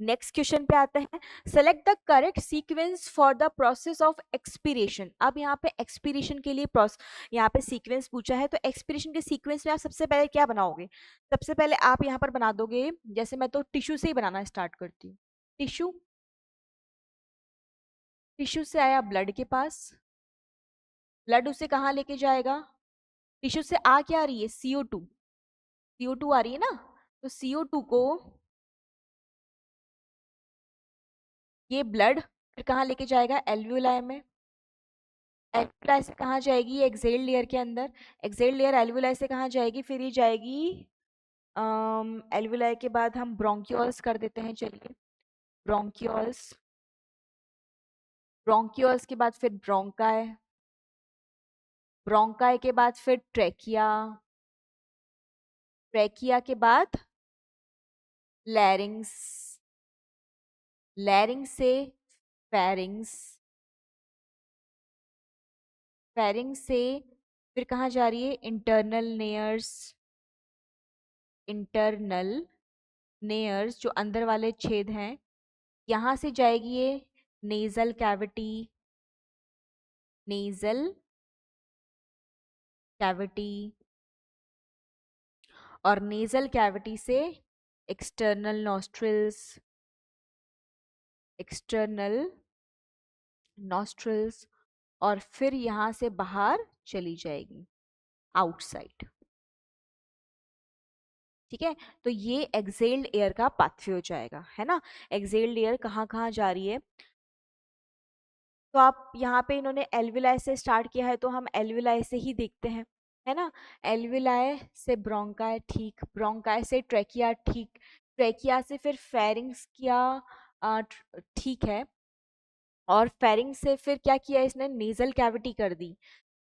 Next question पे आते हैं, select the correct sequence for the process of expiration. अब यहाँ पे एक्सपीरेशन के लिए यहाँ पे सीक्वेंस पूछा है, तो एक्सपीरेशन के सीक्वेंस में आप सबसे पहले क्या बनाओगे? सबसे पहले आप यहाँ पर बना दोगे, जैसे मैं तो टिश्यू से ही बनाना स्टार्ट करती हूँ। टिश्यू, टिश्यू से आया ब्लड के पास, ब्लड उसे कहाँ लेके जाएगा? टिश्यू से आ क्या आ रही है? CO2, CO2 आ रही है ना, तो CO2 को ये ब्लड फिर कहाँ लेके जाएगा? एल्वियोलाई में। एल्वियोलाई से कहाँ जाएगी? एक्सेल लेयर के अंदर। एक्सेल लेयर एल्वियोलाई से कहाँ जाएगी? फिर ये जाएगी एल्वियोलाई के बाद हम ब्रोंकियोल्स कर देते हैं, चलिए ब्रोंकियोल्स। ब्रोंकियोल्स के बाद फिर ब्रोंकाई, ब्रोंकाई के बाद फिर ट्रेकिया, ट्रेकिया के बाद लैरिंग्स, लैरिंग्स से फेरिंग्स, फेरिंग्स से फिर कहाँ जा रही है? इंटरनल नेयर्स, इंटरनल नेयर्स जो अंदर वाले छेद हैं, यहाँ से जाएगी ये नेजल कैविटी, नेजल कैविटी, और नेजल कैविटी से एक्सटर्नल नॉस्ट्रिल्स, एक्सटर्नल नॉस्ट्रिल्स, और फिर यहाँ से बाहर चली जाएगी आउटसाइड। ठीक है, तो ये एक्सेल्ड एयर का पाथवे हो जाएगा, है ना। एक्सेल्ड एयर कहाँ कहाँ जा रही है? तो आप यहाँ पे इन्होंने एल्विलाई से स्टार्ट किया है, तो हम एल्विलाई से ही देखते हैं, है ना। एल्विलाई से ब्रोंकाई, ठीक, ब्रोंकाई से ट्रेकिया, ठीक, ट्रेकिया से फिर फेरिंग्स किया, ठीक है, और फेरिंग से फिर क्या किया इसने? नेजल कैविटी कर दी,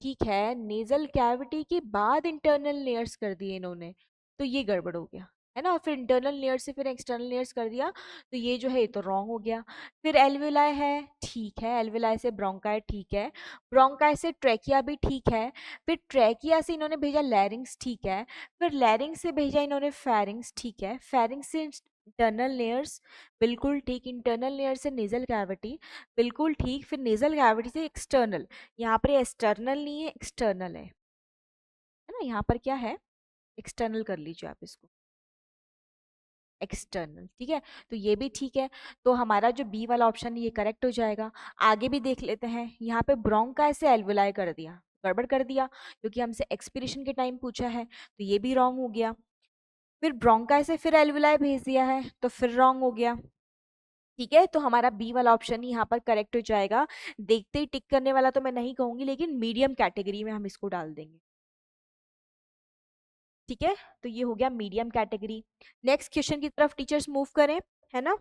ठीक है, नेजल कैविटी के बाद इंटरनल लेयर्स कर दिए इन्होंने, तो ये गड़बड़ हो गया, है ना। फिर इंटरनल लेयर से फिर एक्सटर्नल लेयर्स कर दिया, तो ये जो है ये तो रॉन्ग हो गया। फिर एल्वियोलाई है, ठीक है, एल्वियोलाई से ब्रोंकाई, ठीक है, ब्रोंकाई से ट्रेकिया भी ठीक है, फिर ट्रेकिया से इन्होंने भेजा लैरिंग्स, ठीक है, फिर लैरिंग्स से भेजा इन्होंने फेरिंग्स, ठीक है, फेरिंग्स से इंटरनल लेयर्स, बिल्कुल ठीक, इंटरनल लेयर से नेजल कैविटी, बिल्कुल ठीक, फिर नेजल कैविटी से एक्सटर्नल, यहाँ पर एक्सटर्नल नहीं है, एक्सटर्नल है ना, यहाँ पर क्या है? एक्सटर्नल कर लीजिए आप इसको, एक्सटर्नल, ठीक है, तो ये भी ठीक है। तो हमारा जो बी वाला ऑप्शन ये करेक्ट हो जाएगा। आगे भी देख लेते हैं, यहाँ पे ब्रोंकाई से एल्वियोलाई कर दिया, गड़बड़ कर दिया, क्योंकि हमसे एक्सपीरेशन के टाइम पूछा है, तो ये भी रॉन्ग हो गया। फिर ब्रोंकाई से फिर एल्वियोलाई भेज दिया है, तो फिर रॉन्ग हो गया। ठीक है, तो हमारा बी वाला ऑप्शन ही यहाँ पर करेक्ट हो जाएगा। देखते ही टिक करने वाला तो मैं नहीं कहूंगी, लेकिन मीडियम कैटेगरी में हम इसको डाल देंगे। ठीक है, तो ये हो गया मीडियम कैटेगरी। नेक्स्ट क्वेश्चन की तरफ टीचर्स मूव करें, है ना।